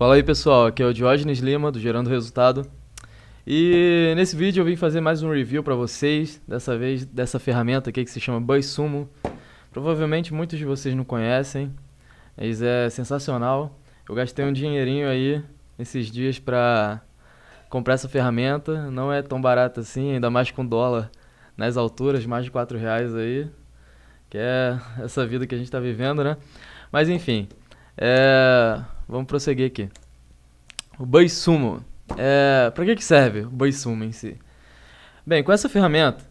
Fala aí pessoal, aqui é o Diógenes Lima do Gerando Resultado. E nesse vídeo eu vim fazer mais um review para vocês, dessa vez dessa ferramenta aqui que se chama BuzzSumo. Provavelmente muitos de vocês não conhecem, mas é sensacional. Eu gastei um dinheirinho aí esses dias para comprar essa ferramenta, não é tão barata assim, ainda mais com dólar nas alturas, mais de R$ 4 aí, que é essa vida que a gente está vivendo, né? Mas enfim, vamos prosseguir aqui. O BuzzSumo. Para que serve o BuzzSumo em si? Bem, com essa ferramenta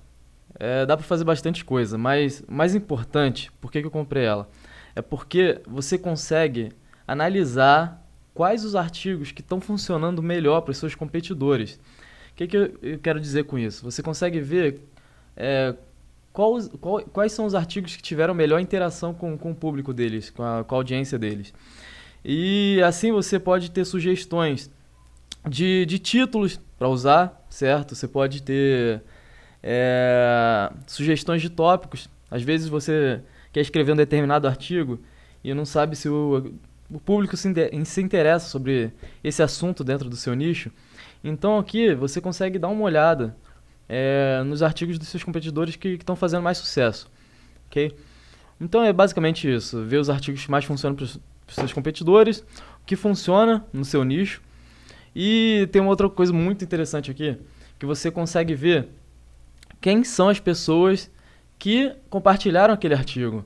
dá para fazer bastante coisa, mas o mais importante, por que eu comprei ela? É porque você consegue analisar quais os artigos que estão funcionando melhor para os seus competidores. O que eu quero dizer com isso? Você consegue ver quais são os artigos que tiveram melhor interação com o público deles, com a audiência deles. E assim você pode ter sugestões de títulos para usar, certo? Você pode ter sugestões de tópicos. Às vezes você quer escrever um determinado artigo e não sabe se o público se interessa sobre esse assunto dentro do seu nicho. Então aqui você consegue dar uma olhada nos artigos dos seus competidores que estão fazendo mais sucesso, ok? Então é basicamente isso, ver os artigos que mais funcionam para os seus competidores, o que funciona no seu nicho. E tem uma outra coisa muito interessante aqui, que você consegue ver quem são as pessoas que compartilharam aquele artigo.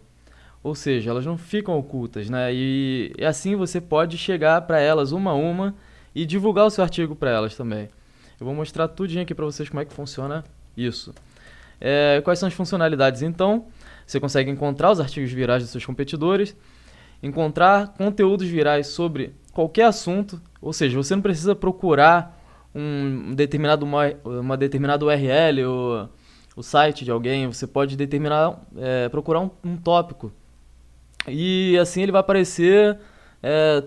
Ou seja, elas não ficam ocultas, né? E assim você pode chegar para elas uma a uma e divulgar o seu artigo para elas também. Eu vou mostrar tudinho aqui para vocês como é que funciona isso. Quais são as funcionalidades então? Você consegue encontrar os artigos virais dos seus competidores, encontrar conteúdos virais sobre qualquer assunto, ou seja, você não precisa procurar uma determinada URL ou o site de alguém, você pode procurar um tópico. E assim ele vai aparecer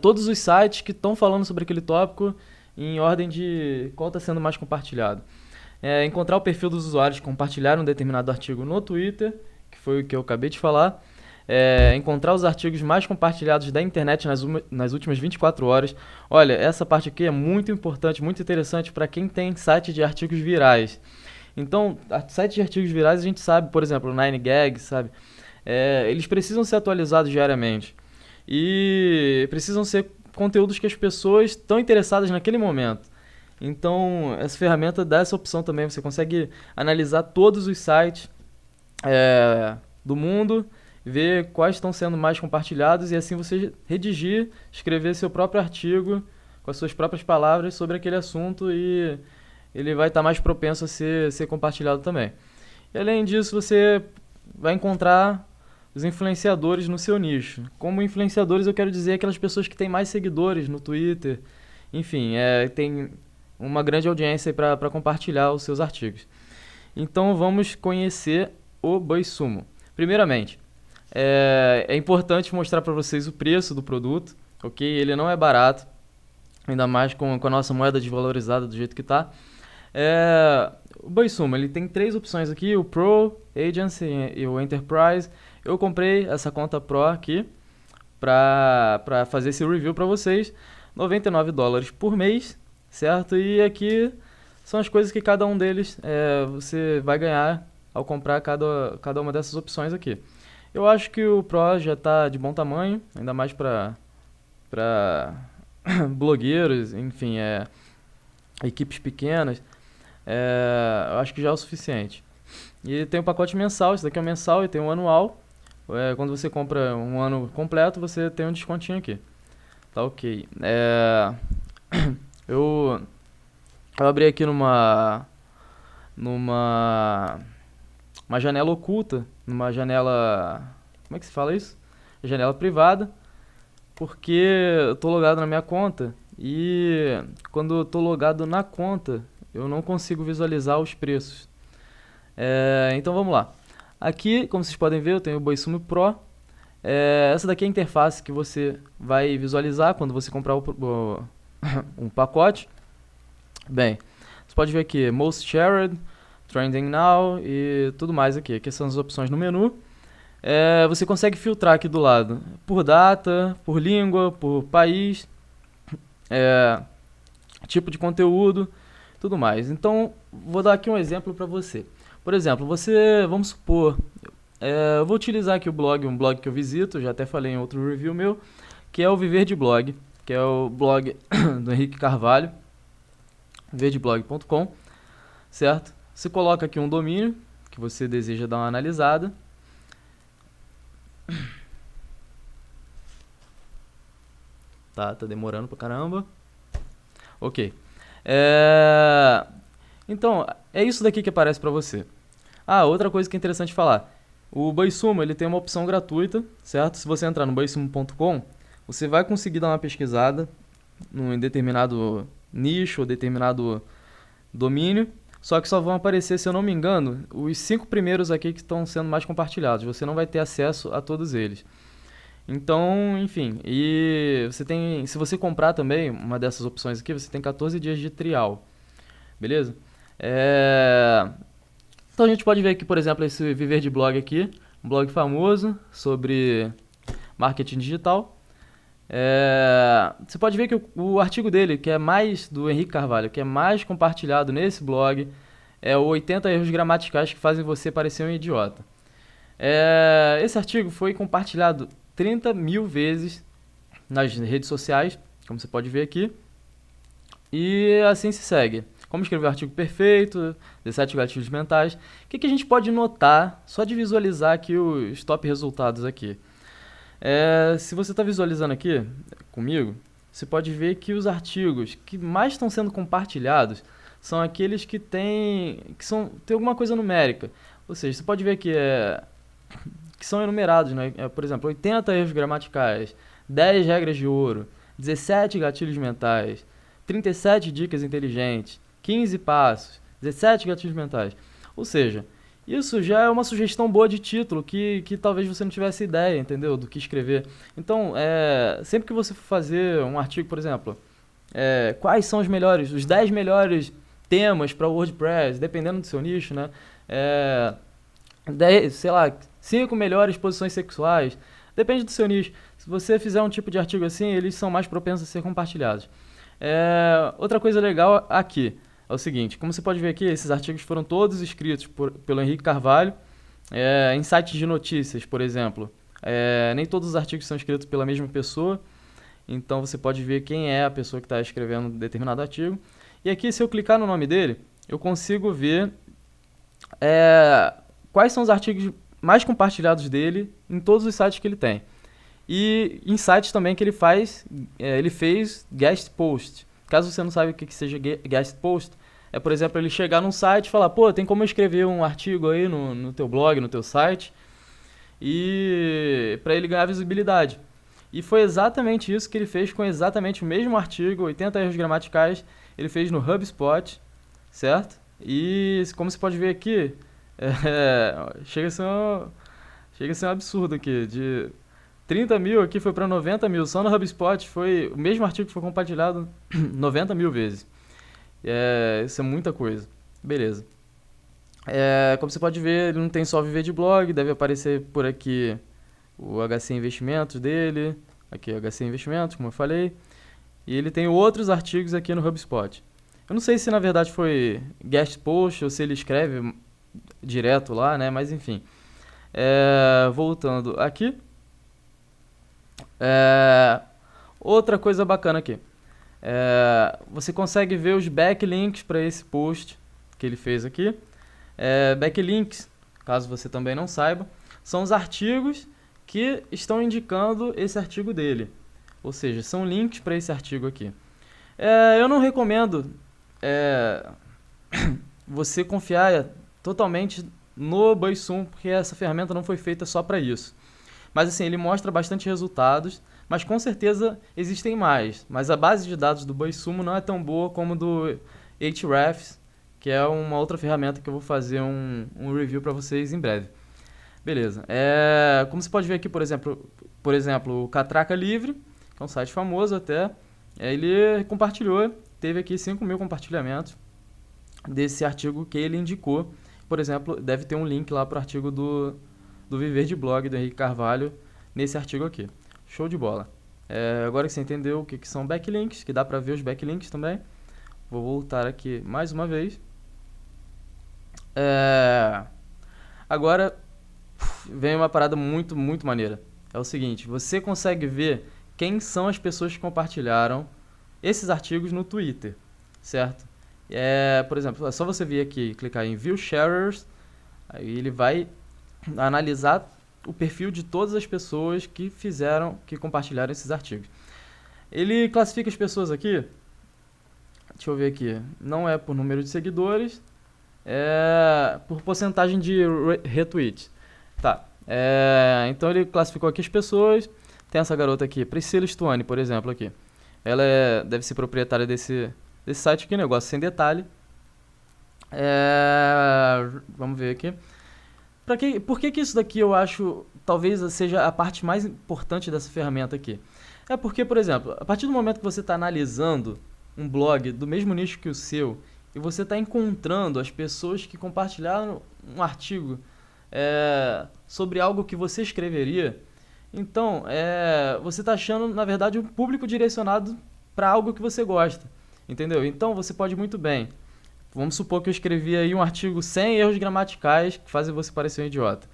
todos os sites que estão falando sobre aquele tópico em ordem de qual está sendo mais compartilhado. Encontrar o perfil dos usuários que compartilharam um determinado artigo no Twitter, que foi o que eu acabei de falar. Encontrar os artigos mais compartilhados da internet nas últimas 24 horas. Olha, essa parte aqui é muito importante, muito interessante para quem tem site de artigos virais. Então, sites de artigos virais a gente sabe, por exemplo, o 9gag, sabe? Eles precisam ser atualizados diariamente. E precisam ser conteúdos que as pessoas estão interessadas naquele momento. Então, essa ferramenta dá essa opção também. Você consegue analisar todos os sites do mundo, ver quais estão sendo mais compartilhados e assim você redigir, escrever seu próprio artigo com as suas próprias palavras sobre aquele assunto e ele vai estar mais propenso a ser compartilhado também. E além disso, você vai encontrar os influenciadores no seu nicho. Como influenciadores eu quero dizer aquelas pessoas que têm mais seguidores no Twitter, enfim, tem uma grande audiência para compartilhar os seus artigos. Então vamos conhecer o BuzzSumo. Primeiramente, é importante mostrar para vocês o preço do produto, ok? Ele não é barato, ainda mais com a nossa moeda desvalorizada do jeito que está. O BuzzSumo ele tem 3 opções aqui, o Pro, Agency e o Enterprise. Eu comprei essa conta Pro aqui para fazer esse review para vocês, $99 por mês, certo? E aqui são as coisas que cada um deles você vai ganhar ao comprar cada uma dessas opções aqui. Eu acho que o Pro já está de bom tamanho, ainda mais para blogueiros, enfim, equipes pequenas. Eu acho que já é o suficiente. E tem o pacote mensal, esse daqui é o mensal e tem o anual. Quando você compra um ano completo, você tem um descontinho aqui. Tá ok. Eu abri aqui numa janela oculta, numa janela... Como é que se fala isso? Janela privada, porque eu tô logado na minha conta e quando eu tô logado na conta, eu não consigo visualizar os preços. Então vamos lá. Aqui, como vocês podem ver, eu tenho o BuzzSumo Pro. Essa daqui é a interface que você vai visualizar quando você comprar um pacote. Bem, você pode ver aqui, Most Shared, Trending Now e tudo mais aqui. Aqui são as opções no menu. Você consegue filtrar aqui do lado por data, por língua, por país. tipo de conteúdo, tudo mais. Então, vou dar aqui um exemplo para você. Por exemplo, vamos supor, eu vou utilizar aqui um blog que eu visito, já até falei em outro review meu, que é o Viver de Blog, que é o blog do Henrique Carvalho, viverdeblog.com, certo? Você coloca aqui um domínio que você deseja dar uma analisada. Tá demorando pra caramba. Ok. Então, é isso daqui que aparece pra você. Outra coisa que é interessante falar. O BuzzSumo, ele tem uma opção gratuita, certo? Se você entrar no BuzzSumo.com, você vai conseguir dar uma pesquisada em determinado nicho ou determinado domínio, só que só vão aparecer, se eu não me engano, os 5 primeiros aqui que estão sendo mais compartilhados. Você não vai ter acesso a todos eles. Então, enfim, e se você comprar também uma dessas opções aqui, você tem 14 dias de trial, beleza? Então a gente pode ver aqui, por exemplo, esse Viver de Blog aqui, um blog famoso sobre marketing digital. Você pode ver que o artigo dele, que é mais do Henrique Carvalho, que é mais compartilhado nesse blog, é o 80 erros gramaticais que fazem você parecer um idiota. Esse artigo foi compartilhado 30 mil vezes nas redes sociais, como você pode ver aqui, e assim se segue. Como escrever um artigo perfeito, 17 gatilhos mentais. O que a gente pode notar só de visualizar aqui os top resultados aqui? Se você está visualizando aqui comigo, você pode ver que os artigos que mais estão sendo compartilhados são aqueles que tem alguma coisa numérica. Ou seja, você pode ver que são enumerados, né? Por exemplo, 80 erros gramaticais, 10 regras de ouro, 17 gatilhos mentais, 37 dicas inteligentes, 15 passos, 17 gatilhos mentais. Ou seja, isso já é uma sugestão boa de título que talvez você não tivesse ideia, entendeu? Do que escrever. Então, sempre que você for fazer um artigo, por exemplo, quais são os 10 melhores temas para o WordPress, dependendo do seu nicho, né? 5 melhores posições sexuais, depende do seu nicho. Se você fizer um tipo de artigo assim, eles são mais propensos a ser compartilhados. Outra coisa legal aqui é o seguinte, como você pode ver aqui, esses artigos foram todos escritos pelo Henrique Carvalho, em sites de notícias, por exemplo. Nem todos os artigos são escritos pela mesma pessoa, então você pode ver quem é a pessoa que está escrevendo determinado artigo. E aqui, se eu clicar no nome dele, eu consigo ver quais são os artigos mais compartilhados dele em todos os sites que ele tem. E em sites também que ele fez guest post. Caso você não saiba o que seja guest post, por exemplo, ele chegar num site e falar, tem como eu escrever um artigo aí no teu blog, no teu site, e para ele ganhar visibilidade. E foi exatamente isso que ele fez com exatamente o mesmo artigo, 80 erros gramaticais, ele fez no HubSpot, certo? E como você pode ver aqui, chega a ser um absurdo aqui, de 30 mil aqui foi para 90 mil, só no HubSpot foi o mesmo artigo que foi compartilhado 90 mil vezes. Isso é muita coisa. Beleza. Como você pode ver, ele não tem só Viver de Blog, deve aparecer por aqui o HC Investimentos dele, aqui o HC Investimentos, como eu falei, e ele tem outros artigos aqui no HubSpot. Eu não sei se na verdade foi guest post ou se ele escreve direto lá, né? Mas enfim. Voltando aqui. Outra coisa bacana aqui. Você consegue ver os backlinks para esse post que ele fez aqui. Backlinks, caso você também não saiba, são os artigos que estão indicando esse artigo dele. Ou seja, são links para esse artigo aqui. Eu não recomendo você confiar totalmente no BuzzSumo, porque essa ferramenta não foi feita só para isso. Mas assim, ele mostra bastante resultados, mas com certeza existem mais. Mas a base de dados do BuzzSumo não é tão boa como do Ahrefs, que é uma outra ferramenta que eu vou fazer um review para vocês em breve. Beleza. Como você pode ver aqui, por exemplo, o Catraca Livre, que é um site famoso até, ele compartilhou, teve aqui 5 mil compartilhamentos desse artigo que ele indicou. Por exemplo, deve ter um link lá para o artigo do Viver de Blog, do Henrique Carvalho, nesse artigo aqui. Show de bola. Agora que você entendeu o que são backlinks, que dá para ver os backlinks também, vou voltar aqui mais uma vez. Agora vem uma parada muito, muito maneira. É o seguinte, você consegue ver quem são as pessoas que compartilharam esses artigos no Twitter, certo? Por exemplo, é só você vir aqui e clicar em View Sharers, aí ele vai analisar o perfil de todas as pessoas que compartilharam esses artigos. Ele classifica as pessoas aqui, deixa eu ver aqui, não é por número de seguidores, é por porcentagem de retweets. Tá, então ele classificou aqui as pessoas, tem essa garota aqui, Priscila Stuani, por exemplo, aqui. Ela deve ser proprietária desse site aqui, negócio sem detalhe. Vamos ver aqui. Por que isso daqui eu acho talvez seja a parte mais importante dessa ferramenta aqui? É porque, por exemplo, a partir do momento que você está analisando um blog do mesmo nicho que o seu e você está encontrando as pessoas que compartilharam um artigo sobre algo que você escreveria, então você está achando, na verdade, um público direcionado para algo que você gosta, entendeu? Então você pode muito bem. Vamos supor que eu escrevi aí um artigo sem erros gramaticais que fazem você parecer um idiota.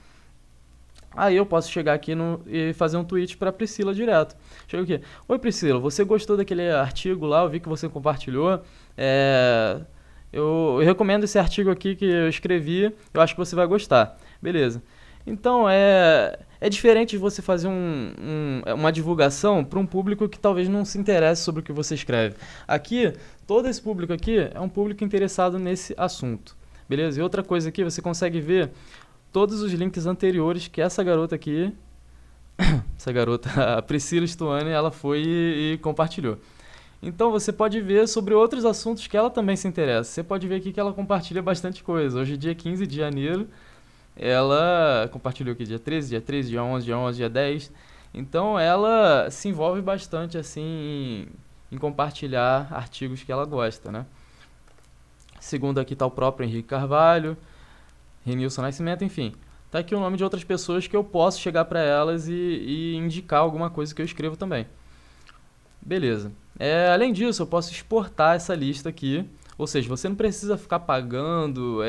Aí eu posso chegar aqui e fazer um tweet para Priscila direto. Chega aqui. Oi Priscila, você gostou daquele artigo lá? Eu vi que você compartilhou. Eu recomendo esse artigo aqui que eu escrevi. Eu acho que você vai gostar. Beleza. Então é diferente de você fazer uma divulgação para um público que talvez não se interesse sobre o que você escreve. Aqui, todo esse público aqui é um público interessado nesse assunto. Beleza? E outra coisa aqui, você consegue ver todos os links anteriores que essa garota aqui, a Priscila Stuani, ela foi e compartilhou. Então você pode ver sobre outros assuntos que ela também se interessa. Você pode ver aqui que ela compartilha bastante coisa. Hoje, dia 15 de janeiro, ela compartilhou aqui dia 13, dia 11, dia 10. Então ela se envolve bastante assim em compartilhar artigos que ela gosta, né? Segundo aqui está o próprio Henrique Carvalho, Renilson Nascimento, enfim. Tá aqui o nome de outras pessoas que eu posso chegar para elas e indicar alguma coisa que eu escrevo também. Beleza. Além disso, eu posso exportar essa lista aqui. Ou seja, você não precisa ficar pagando.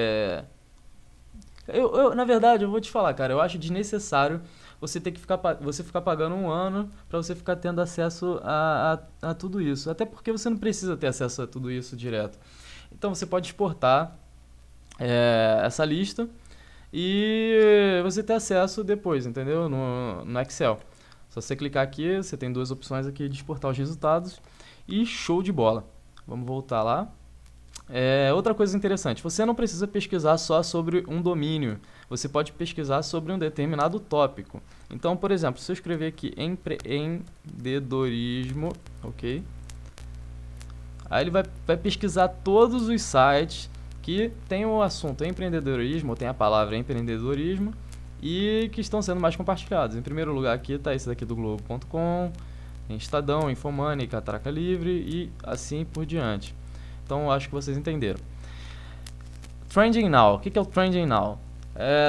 Na verdade, eu vou te falar, cara, eu acho desnecessário você ter que ficar pagando um ano para você ficar tendo acesso a tudo isso. Até porque você não precisa ter acesso a tudo isso direto. Então você pode exportar essa lista e você ter acesso depois, entendeu? No Excel. Só você clicar aqui, você tem duas opções aqui de exportar os resultados e show de bola. Vamos voltar lá. Outra coisa interessante, você não precisa pesquisar só sobre um domínio, você pode pesquisar sobre um determinado tópico. Então, por exemplo, se eu escrever aqui empreendedorismo, ok? Aí ele vai pesquisar todos os sites que tem o assunto empreendedorismo, tem a palavra empreendedorismo, e que estão sendo mais compartilhados. Em primeiro lugar aqui está esse daqui do Globo.com, tem Estadão, Infomoney, Catraca Livre e assim por diante. Então acho que vocês entenderam. Trending Now. O que é o Trending Now?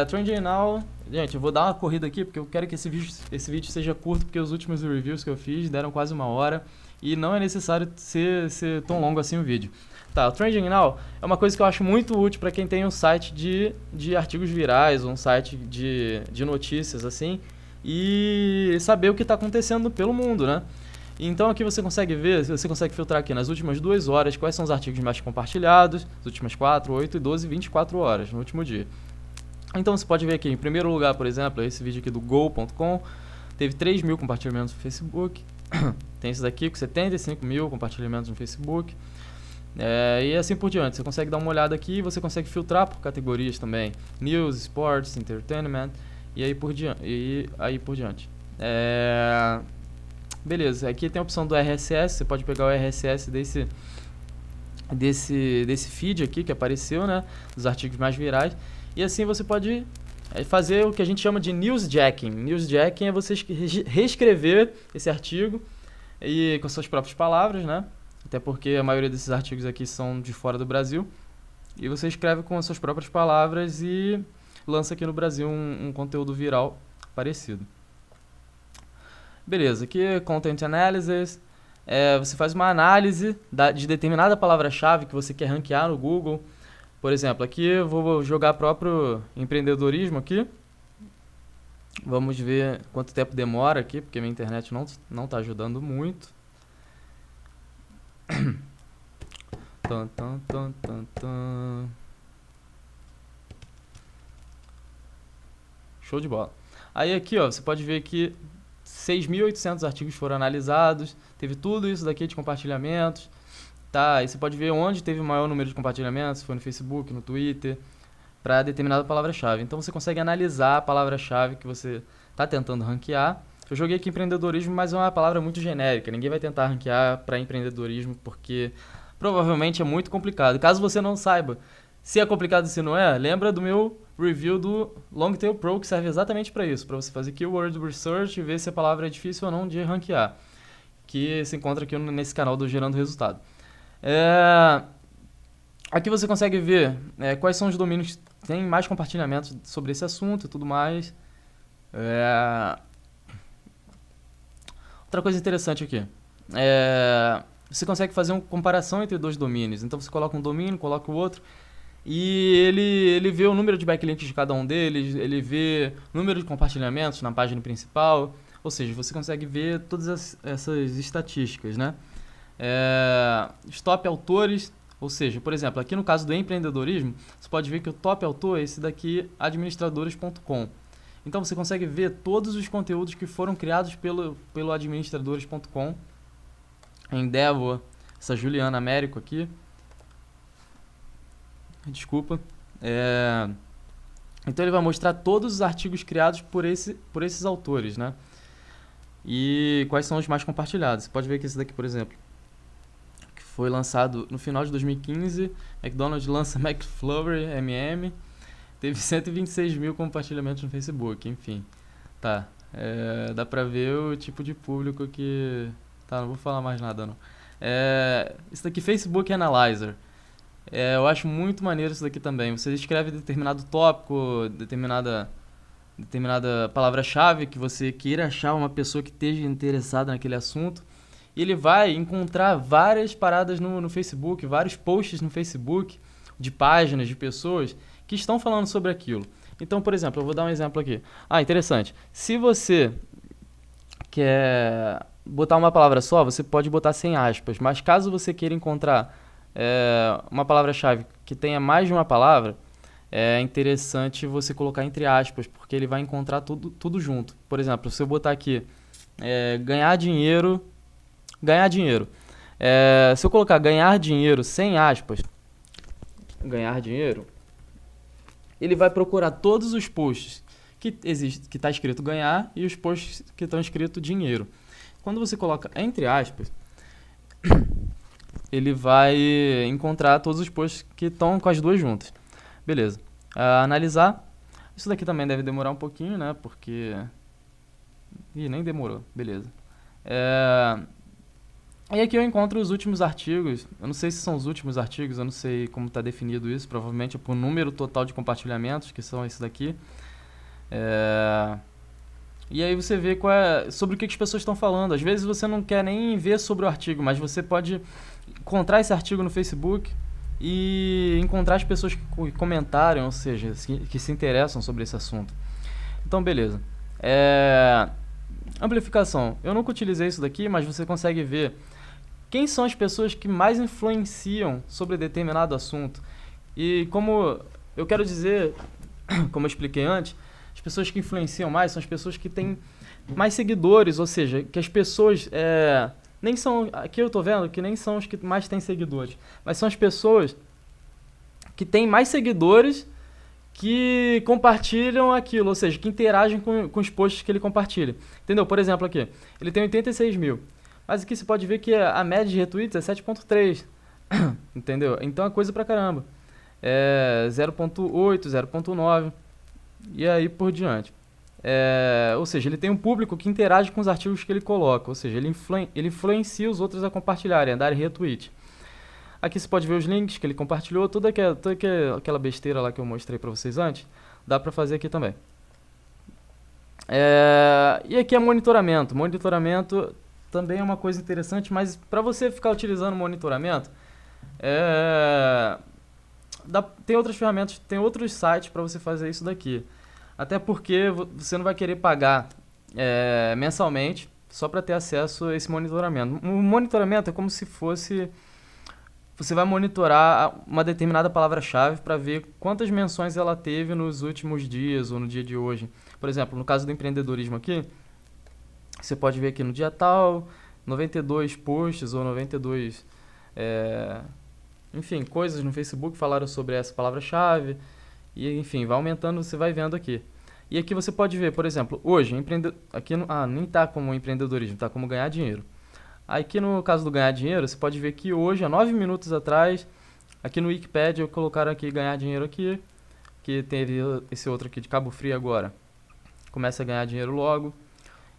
Trending Now... Gente, eu vou dar uma corrida aqui porque eu quero que esse vídeo seja curto, porque os últimos reviews que eu fiz deram quase 1 hora e não é necessário ser tão longo assim o vídeo. Tá, o Trending Now é uma coisa que eu acho muito útil para quem tem um site de artigos virais, um site de notícias assim, e saber o que está acontecendo pelo mundo, né? Então aqui você consegue ver, você consegue filtrar aqui nas últimas 2 horas quais são os artigos mais compartilhados, as últimas 4, 8, 12 e 24 horas no último dia. Então você pode ver aqui, em primeiro lugar, por exemplo, esse vídeo aqui do Go.com, teve 3 mil compartilhamentos no Facebook. Tem esse daqui com 75 mil compartilhamentos no Facebook. E assim por diante. Você consegue dar uma olhada aqui e você consegue filtrar por categorias também. News, Sports, Entertainment e aí por diante. Beleza, aqui tem a opção do RSS. Você pode pegar o RSS desse feed aqui que apareceu, né? Dos artigos mais virais. E assim você pode fazer o que a gente chama de newsjacking. Newsjacking é você reescrever esse artigo e com suas próprias palavras, né? Até porque a maioria desses artigos aqui são de fora do Brasil. E você escreve com as suas próprias palavras e lança aqui no Brasil um conteúdo viral parecido. Beleza, aqui é Content Analysis. Você faz uma análise de determinada palavra-chave que você quer ranquear no Google. Por exemplo, aqui eu vou jogar próprio empreendedorismo aqui. Vamos ver quanto tempo demora aqui, porque minha internet não está ajudando muito. Show de bola. Aí aqui, ó, você pode ver que 6.800 artigos foram analisados, teve tudo isso daqui de compartilhamentos, tá? Aí você pode ver onde teve o maior número de compartilhamentos, se foi no Facebook, no Twitter, para determinada palavra-chave. Então você consegue analisar a palavra-chave que você está tentando ranquear. Eu joguei aqui empreendedorismo, mas é uma palavra muito genérica, ninguém vai tentar ranquear para empreendedorismo, porque provavelmente é muito complicado. Caso você não saiba se é complicado e se não é, lembra do meu review do Longtail Pro, que serve exatamente para isso, para você fazer keyword research e ver se a palavra é difícil ou não de ranquear, que se encontra aqui nesse canal do Gerando Resultado. Aqui você consegue ver quais são os domínios que têm mais compartilhamentos sobre esse assunto e tudo mais. Outra coisa interessante aqui, você consegue fazer uma comparação entre dois domínios. Então você coloca um domínio, coloca o outro, e ele vê o número de backlinks de cada um deles, ele vê o número de compartilhamentos na página principal, ou seja, você consegue ver todas essas estatísticas, né? Os top autores, ou seja, por exemplo, aqui no caso do empreendedorismo, você pode ver que o top autor é esse daqui, administradores.com. Então você consegue ver todos os conteúdos que foram criados pelo administradores.com, Endeavor, essa Juliana Américo aqui. Desculpa. Então ele vai mostrar todos os artigos criados por esses autores, né? E quais são os mais compartilhados. Você pode ver que esse daqui, por exemplo, que foi lançado no final de 2015, McDonald's lança McFlurry MM, teve 126 mil compartilhamentos no Facebook, enfim. Tá, dá pra ver o tipo de público que... Tá, não vou falar mais nada não. Isso daqui, Facebook Analyzer. Eu acho muito maneiro isso daqui também. Você escreve determinado tópico, determinada palavra-chave que você queira achar uma pessoa que esteja interessada naquele assunto, e ele vai encontrar várias paradas no Facebook, vários posts no Facebook de páginas de pessoas que estão falando sobre aquilo. Então, por exemplo, eu vou dar um exemplo aqui. Interessante. Se você quer botar uma palavra só, você pode botar sem aspas, mas caso você queira encontrar uma palavra-chave que tenha mais de uma palavra, é interessante você colocar entre aspas, porque ele vai encontrar tudo junto. Por exemplo, se eu botar aqui ganhar dinheiro, se eu colocar ganhar dinheiro sem aspas, ganhar dinheiro, ele vai procurar todos os posts que está escrito ganhar e os posts que estão escrito dinheiro. Quando você coloca entre aspas, ele vai encontrar todos os posts que estão com as duas juntas. Beleza. Analisar. Isso daqui também deve demorar um pouquinho, né? Porque... nem demorou. Beleza. E aqui eu encontro os últimos artigos. Eu não sei se são os últimos artigos, eu não sei como está definido isso. Provavelmente é por número total de compartilhamentos, que são esses daqui. E aí você vê sobre o que as pessoas estão falando. Às vezes você não quer nem ver sobre o artigo, mas você pode encontrar esse artigo no Facebook e encontrar as pessoas que comentaram, ou seja, que se interessam sobre esse assunto. Então, beleza. Amplificação. Eu nunca utilizei isso daqui, mas você consegue ver quem são as pessoas que mais influenciam sobre determinado assunto. E como eu quero dizer, como eu expliquei antes, as pessoas que influenciam mais são as pessoas que têm mais seguidores, ou seja, que as pessoas nem são, aqui eu tô vendo que nem são os que mais têm seguidores, mas são as pessoas que têm mais seguidores que compartilham aquilo, ou seja, que interagem com os posts que ele compartilha. Entendeu? Por exemplo, aqui, ele tem 86 mil, mas aqui você pode ver que a média de retweets é 7.3, entendeu? Então é coisa pra caramba. 0.8, 0.9 e aí por diante. Ou seja, ele tem um público que interage com os artigos que ele coloca, ou seja, ele influencia os outros a compartilharem, a darem retweet. Aqui você pode ver os links que ele compartilhou, toda aquela besteira lá que eu mostrei para vocês antes, dá para fazer aqui também. E aqui é monitoramento. Monitoramento também é uma coisa interessante, mas para você ficar utilizando monitoramento, é, tem outras ferramentas, tem outros sites para você fazer isso daqui. Até porque você não vai querer pagar mensalmente só para ter acesso a esse monitoramento. O monitoramento é como se fosse... Você vai monitorar uma determinada palavra-chave para ver quantas menções ela teve nos últimos dias ou no dia de hoje. Por exemplo, no caso do empreendedorismo aqui, você pode ver aqui no dia tal, 92 posts ou 92, enfim, coisas no Facebook falaram sobre essa palavra-chave. E, enfim, vai aumentando, você vai vendo aqui. E aqui você pode ver, por exemplo, hoje, aqui nem está como empreendedorismo, está como ganhar dinheiro. Aqui no caso do ganhar dinheiro, você pode ver que hoje, há 9 minutos atrás, aqui no Wikipedia, colocaram aqui ganhar dinheiro aqui, que teve esse outro aqui de Cabo Frio agora. Começa a ganhar dinheiro logo.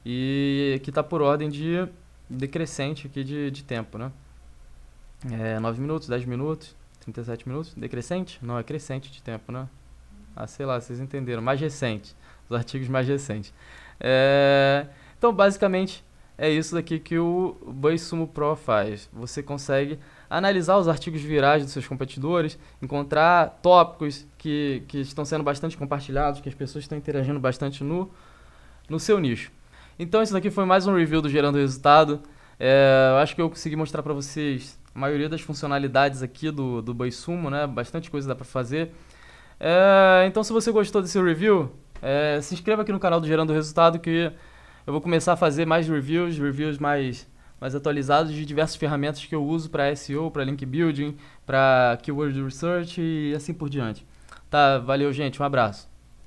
E que está por ordem de decrescente aqui de tempo, né? 9 minutos, 10 minutos, 37 minutos. Decrescente? Não, é crescente de tempo, né? Sei lá, vocês entenderam. Mais recente. Os artigos mais recentes. Então, basicamente, é isso daqui que o BuzzSumo Pro faz. Você consegue analisar os artigos virais dos seus competidores, encontrar tópicos que estão sendo bastante compartilhados, que as pessoas estão interagindo bastante no seu nicho. Então, isso daqui foi mais um review do Gerando Resultado. Eu acho que eu consegui mostrar para vocês a maioria das funcionalidades aqui do BuzzSumo, né? Bastante coisa dá para fazer. Então, se você gostou desse review, se inscreva aqui no canal do Gerando Resultado, que eu vou começar a fazer mais reviews mais atualizados de diversas ferramentas que eu uso para SEO, para link building, para keyword research e assim por diante. Tá, valeu, gente, um abraço.